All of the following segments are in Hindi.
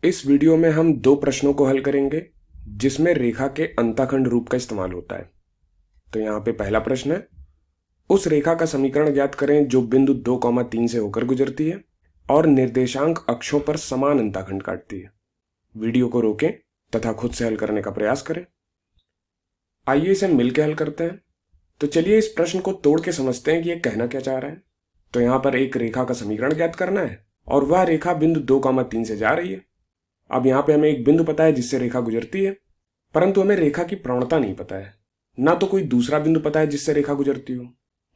इस वीडियो में हम दो प्रश्नों को हल करेंगे जिसमें रेखा के अंतःखंड रूप का इस्तेमाल होता है। तो यहाँ पे पहला प्रश्न है, उस रेखा का समीकरण ज्ञात करें जो बिंदु 2,3 से होकर गुजरती है और निर्देशांक अक्षों पर समान अंतःखंड काटती है। वीडियो को रोकें तथा खुद से हल करने का प्रयास करें। आइए इसे मिलकर हल करते हैं। तो चलिए इस प्रश्न को तोड़ के समझते हैं कि यह कहना क्या चाह रहा है। तो यहाँ पर एक रेखा का समीकरण ज्ञात करना है और वह रेखा बिंदु 2,3 से जा रही है। अब यहाँ पे हमें एक बिंदु पता है जिससे रेखा गुजरती है, परंतु हमें रेखा की प्रवणता नहीं पता है, ना तो कोई दूसरा बिंदु पता है जिससे रेखा गुजरती हो।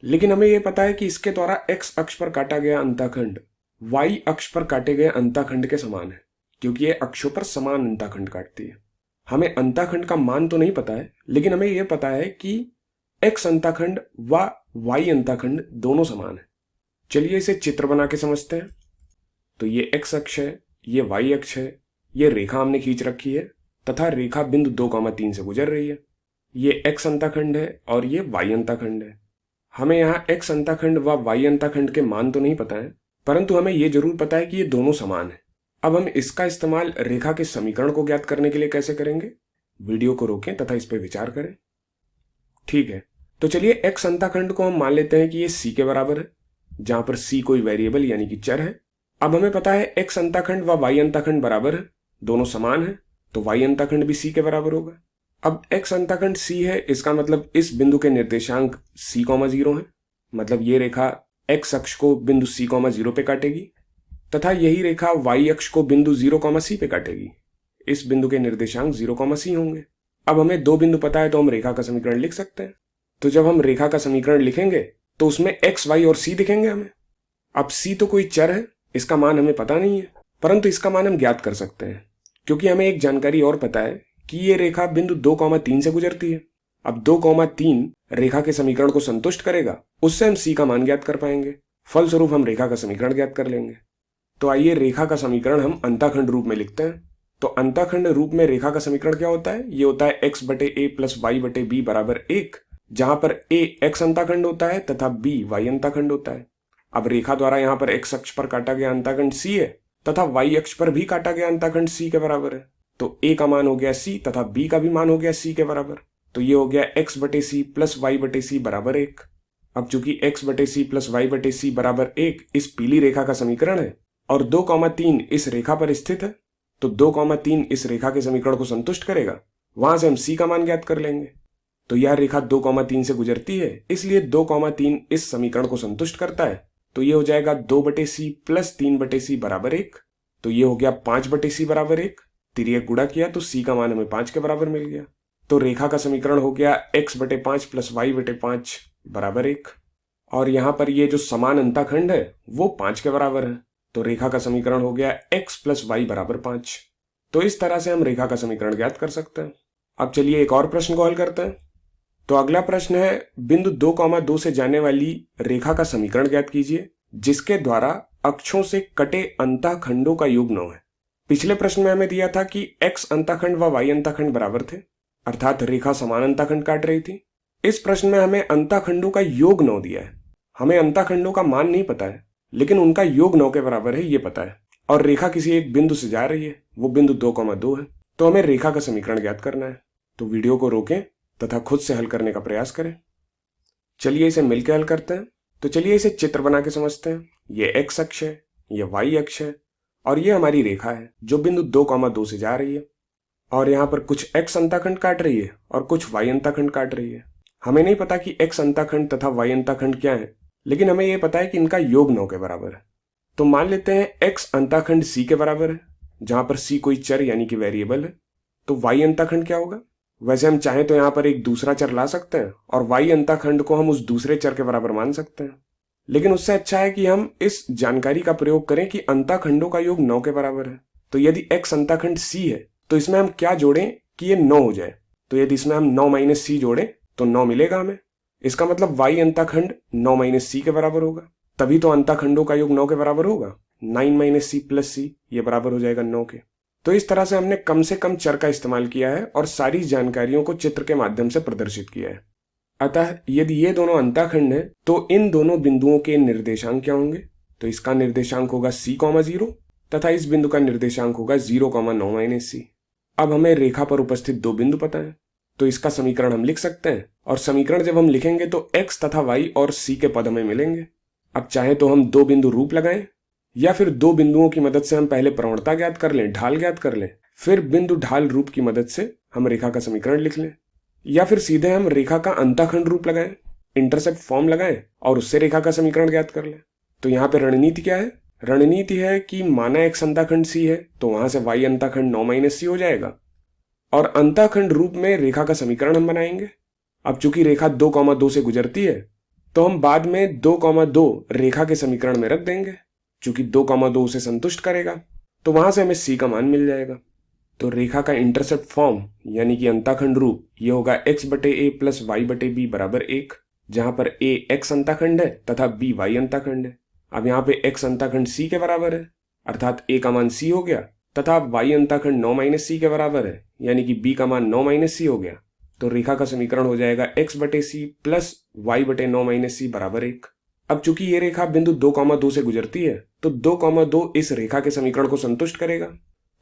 लेकिन हमें यह पता है कि इसके द्वारा x अक्ष पर काटा गया अंतःखंड y अक्ष पर काटे गए अंतःखंड के समान है, क्योंकि यह अक्षों पर समान अंतःखंड काटती है। हमें अंतःखंड का मान तो नहीं पता है, लेकिन हमें यह पता है कि x अंतःखंड व y अंतःखंड दोनों समान है। चलिए इसे चित्र बना के समझते हैं। तो ये x अक्ष है, ये y अक्ष है, ये रेखा हमने खींच रखी है तथा रेखा बिंदु 2,3 से गुजर रही है। ये x अंतःखंड है और ये y अंतःखंड है। हमें यहाँ x अंतःखंड व y अंतःखंड के मान तो नहीं पता है, परंतु हमें ये जरूर पता है कि ये दोनों समान है। अब हम इसका इस्तेमाल रेखा के समीकरण को ज्ञात करने के लिए कैसे करेंगे? वीडियो को रोकें तथा इस पर विचार करें। ठीक है, तो चलिए x अंतःखंड को हम मान लेते हैं कि ये c के बराबर है, जहां पर c कोई वेरिएबल यानी कि चर है। अब हमें पता है x अंतःखंड व y अंतःखंड बराबर है, दोनों समान है, तो y अंतःखंड भी c के बराबर होगा। अब x अंतःखंड c है, इसका मतलब इस बिंदु के निर्देशांक c,0 है, मतलब ये रेखा x अक्ष को बिंदु c,0 पे काटेगी तथा यही रेखा y अक्ष को बिंदु 0,c पे काटेगी। इस बिंदु के निर्देशांक 0,c होंगे। अब हमें दो बिंदु पता है तो हम रेखा का समीकरण लिख सकते हैं। तो जब हम रेखा का समीकरण लिखेंगे तो उसमें x, y और c दिखेंगे हमें। अब c तो कोई चर है, इसका मान हमें पता नहीं है, परंतु इसका मान हम ज्ञात कर सकते हैं, क्योंकि हमें एक जानकारी और पता है कि ये रेखा बिंदु 2,3 से गुजरती है। अब 2,3 रेखा के समीकरण को संतुष्ट करेगा, उससे हम c का मान ज्ञात कर पाएंगे। फलस्वरूप हम रेखा का समीकरण ज्ञात कर लेंगे। तो आइए रेखा का समीकरण हम अंतःखंड रूप में लिखते हैं। तो अंतःखंड रूप में रेखा का समीकरण क्या होता है? ये होता है x बटे a प्लस y बटे b बराबर 1, जहां पर a x अंतःखंड होता है तथा b y अंतःखंड होता है। अब रेखा द्वारा यहाँ पर x अक्ष पर काटा गया अंतःखंड c है तथा y अक्ष पर भी काटा गया अंतःखंड c के बराबर है। तो a का मान हो गया c तथा b का भी मान हो गया c के बराबर। तो ये हो गया x बटे c प्लस y बटे c बराबर 1। अब चूंकि x बटे c प्लस y बटे c बराबर 1 इस पीली रेखा का समीकरण है और 2,3 इस रेखा पर स्थित है, तो 2,3 इस रेखा के समीकरण को संतुष्ट करेगा। वहां से हम c का मान ज्ञात कर लेंगे। तो यह रेखा 2,3 से गुजरती है, इसलिए 2,3 इस समीकरण को संतुष्ट करता है। तो ये हो जाएगा 2 बटे c प्लस 3 बटे c बराबर 1। तो ये हो गया 5 बटे c बराबर 1। तिर्यक गुणा किया तो c का मान हमें 5 के बराबर मिल गया। तो रेखा का समीकरण हो गया x बटे 5 प्लस y बटे 5 बराबर 1। और यहाँ पर ये जो समान अंतःखंड है वो 5 के बराबर है, तो रेखा का समीकरण हो गया x प्लस वाई बराबर 5। तो इस तरह से हम रेखा का समीकरण ज्ञात कर सकते हैं। अब चलिए एक और प्रश्न को हल करते हैं। तो अगला प्रश्न है, बिंदु 2,2 से जाने वाली रेखा का समीकरण ज्ञात कीजिए जिसके द्वारा अक्षों से कटे अंतःखंडों का योग 9 है। पिछले प्रश्न में हमें दिया था कि x अंतःखंड व y अंतःखंड बराबर थे, अर्थात रेखा समान अंतःखंड काट रही थी। इस प्रश्न में हमें अंतःखंडों का योग 9 दिया है। हमें अंतःखंडों का मान नहीं पता है, लेकिन उनका योग 9 के बराबर है ये पता है। और रेखा किसी एक बिंदु से जा रही है, वो बिंदु 2,2 है। तो हमें रेखा का समीकरण ज्ञात करना है। तो वीडियो को रोकें तथा खुद से हल करने का प्रयास करें। चलिए इसे मिलकर हल करते हैं। तो चलिए इसे चित्र बना के समझते हैं। ये x अक्ष है, ये y अक्ष है और ये हमारी रेखा है जो बिंदु 2,2 से जा रही है। और यहाँ पर कुछ x अंतःखंड काट रही है और कुछ y अंतःखंड काट रही है। हमें नहीं पता कि x अंतःखंड तथा y अंतःखंड क्या है, लेकिन हमें यह पता है कि इनका योग 9 के बराबर है। तो मान लेते हैं x अंतःखंड c के बराबर है, जहां पर c कोई चर यानी कि वेरिएबल है। तो y अंतःखंड क्या होगा? वैसे हम चाहें तो यहाँ पर एक दूसरा चर ला सकते हैं और y अंतःखंड को हम उस दूसरे चर के बराबर मान सकते हैं, लेकिन उससे अच्छा है कि हम इस जानकारी का प्रयोग करें कि अंतःखंडों का योग 9 के बराबर है। तो यदि x अंतःखंड c है तो इसमें हम क्या जोड़ें कि ये 9 हो जाए? तो यदि इसमें हम 9 माइनस c जोड़ें तो 9 मिलेगा हमें। इसका मतलब y अंतःखंड 9 माइनस c के बराबर होगा, तभी तो अंतःखंडों का योग 9 के बराबर होगा। 9 माइनस c प्लस c ये बराबर हो जाएगा 9 के। तो इस तरह से हमने कम से कम चर का इस्तेमाल किया है और सारी जानकारियों को चित्र के माध्यम से प्रदर्शित किया है। अतः यदि ये दोनों अंतःखंड हैं तो इन दोनों बिंदुओं के निर्देशांक क्या होंगे? तो इसका निर्देशांक होगा c,0 तथा इस बिंदु का निर्देशांक होगा 0,9 - c। अब हमें रेखा पर उपस्थित दो बिंदु पता है, तो इसका समीकरण हम लिख सकते हैं, और समीकरण जब हम लिखेंगे तो x तथा y और c के पद हमें मिलेंगे। अब चाहे तो हम दो बिंदु रूप लगाएं, या फिर दो बिंदुओं की मदद से हम पहले प्रवणता ज्ञात कर लें, ढाल ज्ञात कर लें, फिर बिंदु ढाल रूप की मदद से हम रेखा का समीकरण लिख लें, या फिर सीधे हम रेखा का अंतःखंड रूप लगाएं, इंटरसेप्ट फॉर्म लगाएं और उससे रेखा का समीकरण ज्ञात कर लें। तो यहाँ पे रणनीति क्या है? रणनीति है कि माना x अंतःखंड c है तो वहां से y अंतःखंड 9 - c हो जाएगा, और अंतःखंड रूप में रेखा का समीकरण हम बनाएंगे। अब चूंकि रेखा 2,2 से गुजरती है तो हम बाद में 2,2 रेखा के समीकरण में रख देंगे, चूंकि 2,2 उसे संतुष्ट करेगा, तो वहां से हमें c का मान मिल जाएगा। तो रेखा का इंटरसेप्ट फॉर्म यानी कि अंतःखंड रूप ये होगा x/a प्लस y/b बराबर 1, जहां पर a x अंतःखंड है तथा b y अंतःखंड है। अब यहाँ पे x अंतःखंड c के बराबर है, अर्थात a का मान c हो गया, तथा y अंतःखंड 9 - c के बराबर है, यानी कि b का मान 9 - c हो गया। तो रेखा का समीकरण हो जाएगा x/c प्लस y/9 - c बराबर 1। अब चूंकि ये रेखा बिंदु 2,2 से गुजरती है तो 2,2 इस रेखा के समीकरण को संतुष्ट करेगा,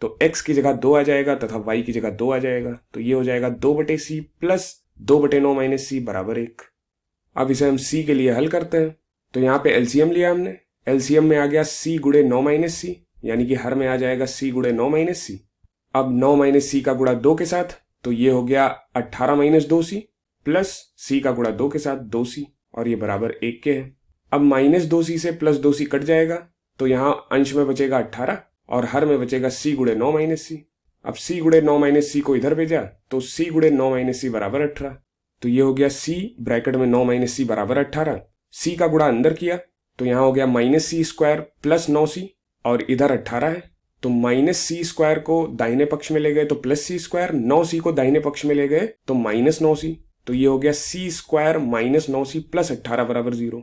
तो x की जगह 2 आ जाएगा तथा y की जगह 2 आ जाएगा, तो ये हो जाएगा 2/c प्लस 2/9 - c बराबर 1। अब इसे हम c के लिए हल करते हैं, तो यहाँ पे एलसीएम लिया हमने, एलसीएम में आ गया c गुणे 9 - c, यानी कि हर में आ जाएगा c गुणे 9 - c। अब 9 - c का गुणा 2 के साथ, तो ये हो गया 18 - 2c प्लस c का गुणा 2 के साथ 2c, और ये बराबर 1 के है। अब -2c से प्लस 2c कट जाएगा, तो यहाँ अंश में बचेगा 18 और हर में बचेगा c गुणे 9 - c। अब c गुणे 9 - c को इधर भेजा तो c गुणे 9 - c बराबर 18, तो ये हो गया c ब्रैकेट में 9 - c बराबर 18। c का गुणा अंदर किया तो यहाँ हो गया -c² प्लस 9c, और इधर 18 है, तो -c² को दाहिने पक्ष में ले गए तो +c², 9c को दाहिने पक्ष में ले गए तो -9c, तो ये हो गया c² - 9c प्लस 18 बराबर 0।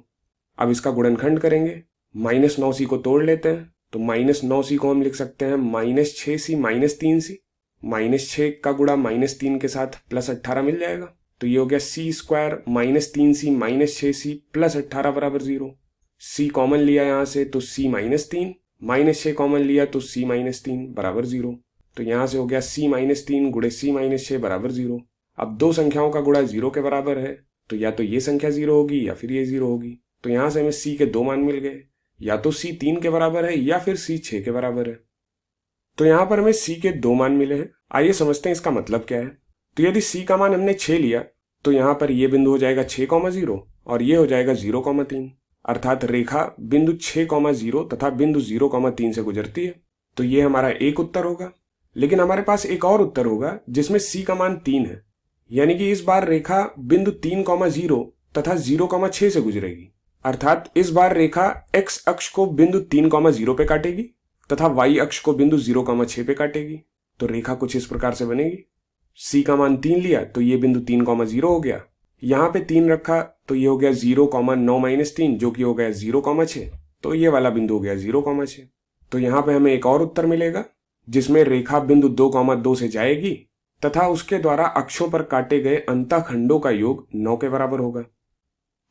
अब इसका गुणनखंड करेंगे, -9c को तोड़ लेते हैं, तो -9c को हम लिख सकते हैं -6c - 3c, -6 का गुणा -3 के साथ प्लस 18 मिल जाएगा, तो ये हो गया c² - 3c - 6c प्लस 18 बराबर 0। c कॉमन लिया यहाँ से तो c - 3, -6 कॉमन लिया तो c - 3 बराबर 0, तो यहाँ से हो गया c - 3 गुणे c - 6 बराबर 0। अब दो संख्याओं का गुणा 0 के बराबर है, तो या तो ये संख्या 0 होगी या फिर ये 0 होगी, तो यहाँ से हमें c के दो मान मिल गए, या तो c 3 के बराबर है या फिर c 6 के बराबर है। तो यहाँ पर हमें c के दो मान मिले हैं। आइए समझते हैं इसका मतलब क्या है। तो यदि c का मान हमने 6 लिया तो यहाँ पर ये बिंदु हो जाएगा 6,0 और ये हो जाएगा 0,3, अर्थात रेखा बिंदु 6,0 तथा बिंदु 0,3 से गुजरती है, तो ये हमारा एक उत्तर होगा। लेकिन हमारे पास एक और उत्तर होगा जिसमें c का मान 3 है, यानी कि इस बार रेखा बिंदु 3,0 तथा 0,6 से गुजरेगी, अर्थात इस बार रेखा x अक्ष को बिंदु 3,0 पे काटेगी तथा y अक्ष को बिंदु 0,6 पे काटेगी। तो रेखा कुछ इस प्रकार से बनेगी, c का मान 3 लिया तो ये बिंदु 3,0 हो गया, यहाँ पे 3 रखा तो ये हो गया 0,9 - 3 जो कि हो गया 0,6, तो ये वाला बिंदु हो गया 0,6। तो यहाँ पे हमें एक और उत्तर मिलेगा जिसमें रेखा बिंदु 2,2 से जाएगी तथा उसके द्वारा अक्षों पर काटे गए अंतःखंडों का योग 9 के बराबर होगा।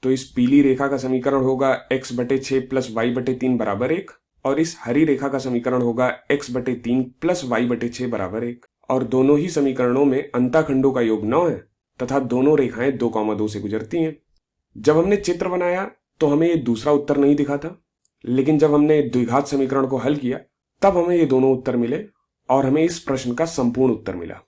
तो इस पीली रेखा का समीकरण होगा x/6 प्लस y/3 बराबर 1, और इस हरी रेखा का समीकरण होगा x/3 प्लस y/6 बराबर 1, और दोनों ही समीकरणों में अंतःखंडों का योग 9 है तथा दोनों रेखाएं 2,2 से गुजरती हैं। जब हमने चित्र बनाया तो हमें ये दूसरा उत्तर नहीं दिखा था, लेकिन जब हमने द्विघात समीकरण को हल किया तब हमें ये दोनों उत्तर मिले और हमें इस प्रश्न का संपूर्ण उत्तर मिला।